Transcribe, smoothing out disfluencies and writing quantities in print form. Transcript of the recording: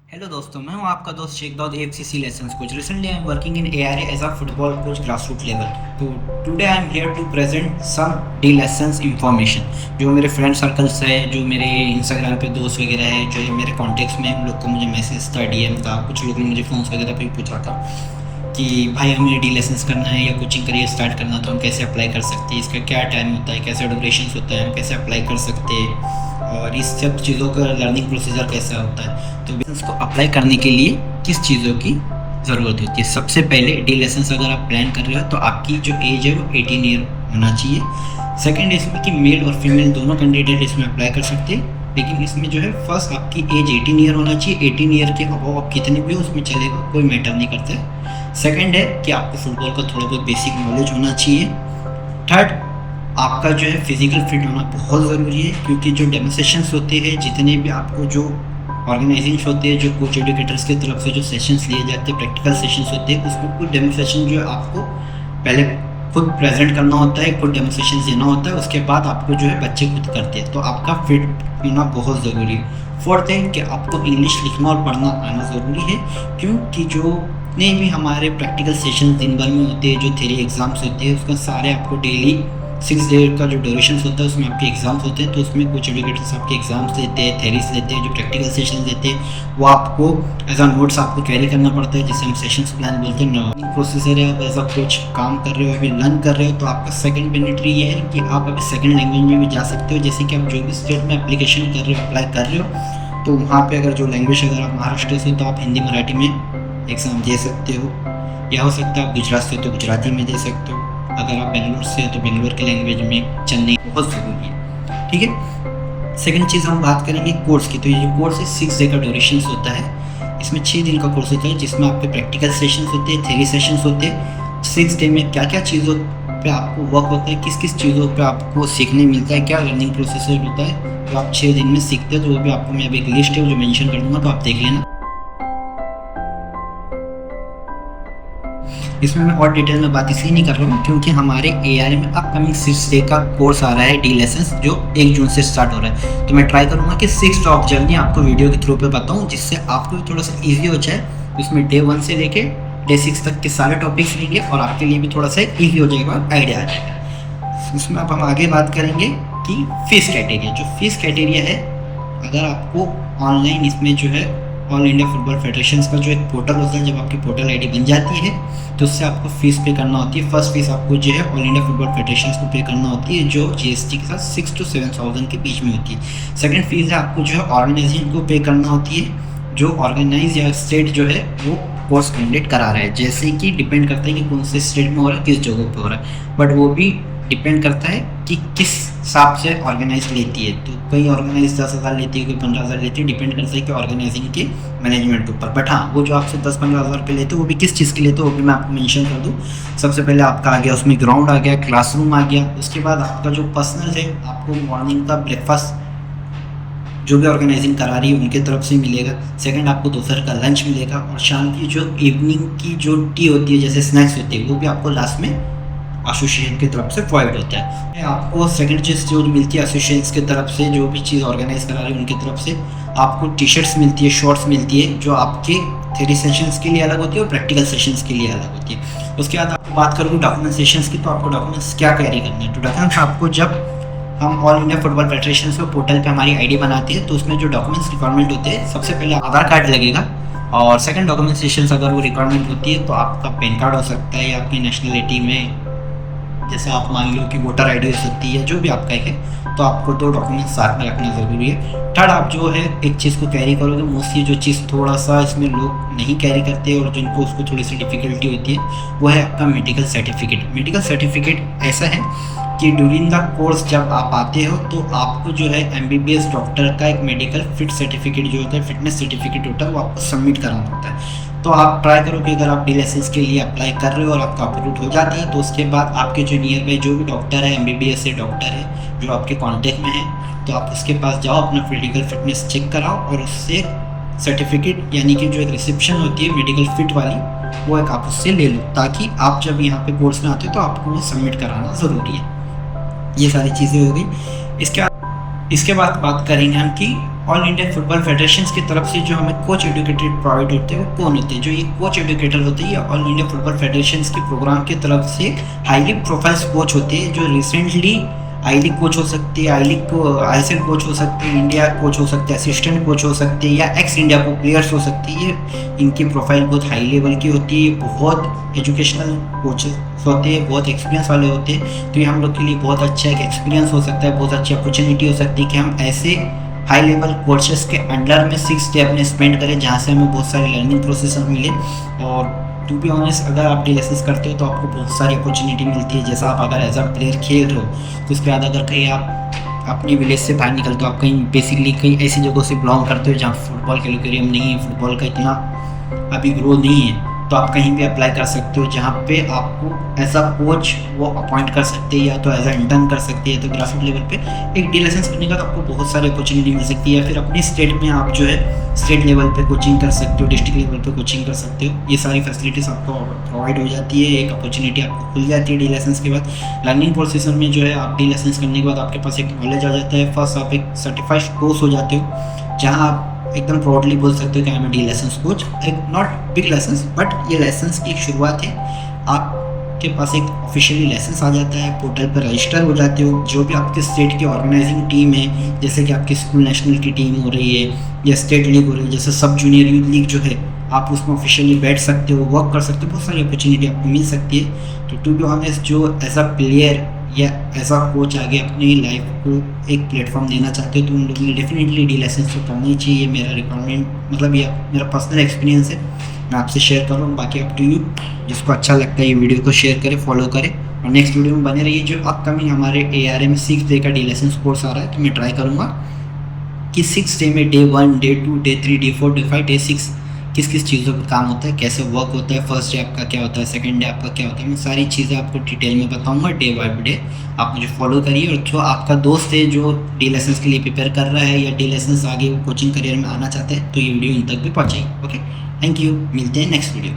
Hello दोस्तों, मैं हूं आपका दोस्त Sheikh Dawood FCC lessons coach. Recently I am working in ARA as a football coach grass root level. तो today I am here to present some D lessons information जो मेरे friend circles है, जो मेरे इंस्टाग्राम पे दोस्त वगैरह है, जो मेरे कॉन्टेक्ट्स में उन लोग का मुझे मैसेज था, डीएम था, कुछ लोगों ने मुझे फ़ोन वगैरह पे पूछा था कि भाई हमें डी लेसन्स करना है या कोचिंग करियर स्टार्ट करना, तो हम कैसे अप्लाई कर सकते हैं, इसका क्या टाइम होता है, कैसा ड्यूरेशन होता है, हम कैसे अप्लाई कर सकते हैं और इस सब चीज़ों का लर्निंग प्रोसीजर कैसा होता है। तो बिजनेस को अप्लाई करने के लिए किस चीज़ों की ज़रूरत होती है? सबसे पहले डी लेसन्स अगर आप प्लान कर रहे हो तो आपकी जो एज है वो 18 ईयर होना चाहिए। सेकंड इसमें कि मेल और फीमेल दोनों कैंडिडेट इसमें अप्लाई कर सकते हैं, लेकिन इसमें जो है फर्स्ट आपकी एज 18 ईयर होना चाहिए। 18 ईयर के अबव आप कितने भी हो उसमें चलेगा, कोई मैटर नहीं करता है। सेकंड है कि आपको फुटबॉल का थोड़ा बहुत बेसिक नॉलेज होना चाहिए। थर्ड, आपका जो है फिजिकल फिट होना बहुत ज़रूरी है, क्योंकि जो डेमोस्ट्रेशंस होते हैं, जितने भी आपको जो ऑर्गेनाइजेशन होते हैं, जो कोच एजुकेटर्स की तरफ से जो सेशंस लिए जाते हैं, प्रैक्टिकल सेशंस होते हैं, उसमें कुछ डेमोस्ट्रेशन जो है आपको पहले खुद प्रेजेंट करना होता है, खुद डेमोस्ट्रेशन देना होता है, उसके बाद आपको जो है बच्चे खुद करते हैं। तो आपका फिट होना बहुत ज़रूरी है। फोर्थ है कि आपको इंग्लिश लिखना और पढ़ना आना ज़रूरी है, क्योंकि जो जितने भी हमारे प्रैक्टिकल सेशन दिन भर में होते हैं, जो थ्योरी एग्ज़ाम्स होते हैं, उसका सारे आपको डेली 6 डे का जो ड्यूरेशन होता है उसमें आपके एग्ज़ाम्स होते हैं। तो उसमें कुछ एजुकेटर्स आपके एग्ज़ाम्स लेते हैं, थेरीज लेते हैं, जो प्रैक्टिकल सेशन देते हैं वो आपको एज अ नोट्स आपको कैरी करना पड़ता है, जिसे हम सेशंस प्लान बोलते हैं। लर्निंग प्रोसीजर है, आप एज अ कोच काम कर रहे हो, अभी लर्न कर रहे हो, तो आपका सेकंड बेनिफिट ये है कि आप अभी सेकंड लैंग्वेज में भी जा सकते हो। जैसे कि आप जो भी स्टेट में एप्लीकेशन कर रहे हो, अप्लाई कर रहे हो, तो वहाँ पर अगर जो लैंग्वेज, अगर आप महाराष्ट्र से तो आप हिंदी मराठी में एग्ज़ाम दे सकते हो, या हो सकता है आप गुजरात से तो गुजराती में दे सकते हो, अगर आप बेंगलोर से हो तो बेंगलोर की लैंग्वेज में चेन्नई बहुत ज़रूरी है। ठीक है। सेकंड चीज़ हम बात करेंगे कोर्स की। तो ये जो कोर्स है 6 डे का ड्यूरेशन होता है। इसमें 6 दिन का कोर्स होता है, जिसमें आपके प्रैक्टिकल सेशंस होते हैं, थ्योरी सेशंस होते हैं। 6 डे में क्या क्या चीज़ों पे आपको वर्क होता है, किस किस चीज़ों पे आपको सीखने मिलता है, क्या लर्निंग प्रोसेसर होता है, तो आप 6 दिन में सीखते हो। तो वो भी आपको मैं अभी एक लिस्ट है जो मेंशन कर दूँगा, तो आप देख लेना। इसमें मैं और डिटेल में बात इसलिए नहीं कर रहा हूँ क्योंकि हमारे एआरए में अपकमिंग 6 डे का कोर्स आ रहा है डी लेसन्स, जो 1 जून से स्टार्ट हो रहा है। तो मैं ट्राई करूँगा कि 6 ऑफ जर्नी आपको वीडियो के थ्रू पे बताऊँ, जिससे आपको भी थोड़ा सा ईजी हो जाए। इसमें डे 1 से लेके डे 6 तक के सारे टॉपिक्स लेंगे और आपके लिए भी थोड़ा सा ईजी हो जाएगा, आइडिया आ जाएगा। इसमें अब हम आगे बात करेंगे कि फ़ीस क्राइटेरिया। जो फ़ीस क्राइटेरिया है, अगर आपको ऑनलाइन इसमें जो है ऑल इंडिया फुटबॉल फेडरेशन का जो एक पोर्टल होता है, जब आपकी पोर्टल आईडी बन जाती है तो उससे आपको फ़ीस पे करना होती है। फर्स्ट फीस आपको जो है ऑल इंडिया फुटबॉल फेडरेशन को पे करना होती है, जो जीएसटी के साथ 6 to 7,000 के बीच में होती है। सेकंड फीस है आपको जो है ऑर्गेनाइजेशन को पे करना होती है, जो ऑर्गेनाइज या स्टेट जो है वो कोर्स कंडक्ट करा रहा है। जैसे कि डिपेंड करता है कि कौन से स्टेट में हो रहा है, किस जगह पे हो रहा है, बट वो भी डिपेंड करता है कि किस हिसाब से ऑर्गेनाइज लेती है। तो कई ऑर्गेनाइज 10,000 लेती है, कोई 15,000 लेती है, डिपेंड करता है कि ऑर्गेनाइजिंग के मैनेजमेंट के ऊपर। बट हाँ, वो जो आपसे 10-15,000 रुपये लेते हैं वो भी किस चीज़ के लेते हैं वो भी मैं आपको मेंशन कर दूँ। सबसे पहले आपका आ गया उसमें ग्राउंड आ गया, क्लासरूम आ गया, उसके बाद आपका जो पर्सनल है, आपको मॉर्निंग का ब्रेकफास्ट जो भी ऑर्गेनाइजिंग करा रही है उनके तरफ से मिलेगा। सेकंड, आपको दोपहर का लंच मिलेगा, और शाम की जो इवनिंग की जो टी होती है, जैसे स्नैक्स होते हैं, वो भी आपको लास्ट में एसोसिएशन की तरफ से प्रोवाइड होता है। आपको सेकंड चीज़ जो मिलती है एसोसिएशन की तरफ से, जो भी चीज़ ऑर्गेनाइज करा रही है उनकी तरफ से आपको टी शर्ट्स मिलती है, शॉर्ट्स मिलती है, जो आपके थ्योरी सेशंस के लिए अलग होती है और प्रैक्टिकल सेशंस के लिए अलग होती है। उसके बाद आपको बात करूँ डॉक्यूमेंट सेशंस की, तो आपको डॉक्यूमेंट्स क्या कैरी करना है। तो डॉक्यूमेंट्स आपको, जब हम ऑल इंडिया फुटबॉल फेडरेशन के पोर्टल पे हमारी आईडी बनाती है, तो उसमें जो डॉक्यूमेंट्स रिक्वायरमेंट होते हैं, सबसे पहले आधार कार्ड लगेगा, और सेकंड डॉक्यूमेंटेशन अगर वो रिक्वायरमेंट होती है तो आपका पैन कार्ड हो सकता है, या आपकी नेशनलिटी में जैसे आप मान लो कि वोटर आईडी हो सकती है, जो भी आपका एक है, तो आपको 2 डॉक्यूमेंट्स साथ में रखना ज़रूरी है। थर्ड, आप जो है एक चीज़ को कैरी करोगे, मोस्टली जो चीज़ थोड़ा सा इसमें लोग नहीं कैरी करते और जिनको उसको थोड़ी सी डिफ़िकल्टी होती है, वो है आपका मेडिकल सर्टिफिकेट। मेडिकल सर्टिफिकेट ऐसा है कि ड्यूरिंग द कोर्स जब आप आते हो तो आपको जो है एमबीबीएस डॉक्टर का एक मेडिकल फिट सर्टिफिकेट जो होता है, फिटनेस सर्टिफिकेट होता है, वो आपको सबमिट कराना होता है। तो आप ट्राई करो कि अगर आप डी लाइसेंस के लिए अप्लाई कर रहे हो और आपका अप्रूव हो जाता है, तो उसके बाद आपके जो नियर बाई जो भी डॉक्टर है, एमबीबीएस से डॉक्टर है जो आपके कॉन्टेक्ट में है, तो आप उसके पास जाओ, अपना फिजिकल फिटनेस चेक कराओ, और उससे सर्टिफिकेट यानी कि जो एक रिसेप्शन होती है मेडिकल फिट वाली, वो एक आप उससे ले लो, ताकि आप जब यहाँ पे कोर्स में आते हो तो आपको वो सबमिट कराना ज़रूरी है। ये सारी चीज़ें हो गई। इसके बाद बात करेंगे हम कि ऑल इंडिया फुटबॉल फेडरेशन की तरफ से जो हमें कोच एडुकेटर प्रोवाइड होते हैं वो कौन होते हैं? जो ये कोच एडुकेटर होते हैं ये ऑल इंडिया फुटबॉल फेडरेशन के प्रोग्राम की तरफ से हाईली प्रोफाइल्स कोच होते हैं, जो रिसेंटली आई लीग कोच हो सकती है, आई लीग को ISL कोच हो सकते हैं, इंडिया कोच हो सकते हैं, असिस्टेंट कोच हो सकते हैं, या एक्स इंडिया को प्लेयर्स हो सकती है। इनकी प्रोफाइल बहुत हाई लेवल की होती है, बहुत एजुकेशनल कोचेस होते हैं, बहुत एक्सपीरियंस वाले होते हैं। तो ये हम लोग के लिए बहुत अच्छा एक एक्सपीरियंस हो सकता है, बहुत अच्छी अपॉर्चुनिटी हो सकती है कि हम ऐसे हाई लेवल कोर्सेस के अंडर में 6 डे अपने स्पेंड करें, जहाँ से हमें बहुत सारी लर्निंग प्रोसेस मिले। और टू बी ऑनेस्ट, अगर आप DLSS करते हो तो आपको बहुत सारी अपॉर्चुनिटी मिलती है। जैसा आप अगर एज अ प्लेयर खेल रहे हो तो उसके बाद अगर कहीं आप अपने विलेज से बाहर निकलते हो, आप कहीं बेसिकली कहीं ऐसी जगहों से बिलोंग करते हो जहाँ फुटबॉल के लोकेरियम नहीं है, फुटबॉल का इतना अभी ग्रो नहीं है, तो आप कहीं भी अप्लाई कर सकते हो जहाँ पे आपको एज अ कोच वो अपॉइंट कर सकते हैं, या तो एज अ इंटर्न कर सकते हैं। तो ग्रासरूट लेवल पे एक DLSS करने का तो आपको बहुत सारी अपॉर्चुनिटी मिल सकती है, या फिर अपने स्टेट में आप जो है स्टेट लेवल पे कोचिंग कर सकते हो, डिस्ट्रिक्ट लेवल पे कोचिंग कर सकते हो। ये सारी फैसिलिटीज़ आपको प्रोवाइड हो जाती है, एक अपॉर्चुनिटी आपको खुल जाती है DLSS के बाद। लर्निंग प्रोसेस में जो है आप DLSS करने के बाद आपके पास एक नॉलेज आ जाता है। फर्स्ट आप एक सर्टिफाइड कोर्स हो जाते हो, जहाँ आप एकदम प्राउडली बोल सकते हो कि I am a DLSS coach. एक नॉट बिग लेसन्स, बट ये लेसन्स की एक शुरुआत है। आपके पास एक ऑफिशियली लाइसेंस आ जाता है, पोर्टल पर रजिस्टर हो जाते हो। जो भी आपके स्टेट की ऑर्गेनाइजिंग टीम है, जैसे कि आपकी स्कूल नेशनल की टीम हो रही है या स्टेट लीग हो रही है, जैसे सब जूनियर यूथ लीग जो है, आप उसमें ऑफिशियली बैठ सकते हो, वर्क कर सकते हो, बहुत सारी अपॉर्चुनिटी आपको मिल सकती है। तो टू बी ऑनेस्ट, जो एज अ प्लेयर या एज अ कोच आगे अपनी लाइफ को एक प्लेटफॉर्म देना चाहते हो तो उन लोगों ने डेफिनेटली DLSS तो करना ही चाहिए। मेरा रिक्वायरमेंट मतलब ये मेरा पर्सनल एक्सपीरियंस है, मैं आपसे शेयर कर रहा हूँ। बाकी अप टू यू, जिसको अच्छा लगता है ये वीडियो को शेयर करें, फॉलो करें, और नेक्स्ट वीडियो में बने रहिए। जो अपकमिंग हमारे ARM 6 डे का DLSS कोर्स आ रहा है, तो मैं ट्राई करूँगा कि 6 डे में day 1, day 2, day 3, day 4, day 5, day 6 किस किस चीज़ों पर काम होता है, कैसे वर्क होता है, फर्स्ट डे आपका क्या होता है, सेकंड डे आपका क्या होता है, मैं सारी चीज़ें आपको डिटेल में बताऊंगा डे बाय डे। आप मुझे फॉलो करिए, और जो आपका दोस्त है जो DLSS के लिए प्रिपेयर कर रहा है या DLSS आगे कोचिंग करियर में आना चाहते हैं, तो ये वीडियो इन तक भी पहुँचाइए। ओके, थैंक यू, मिलते हैं नेक्स्ट वीडियो।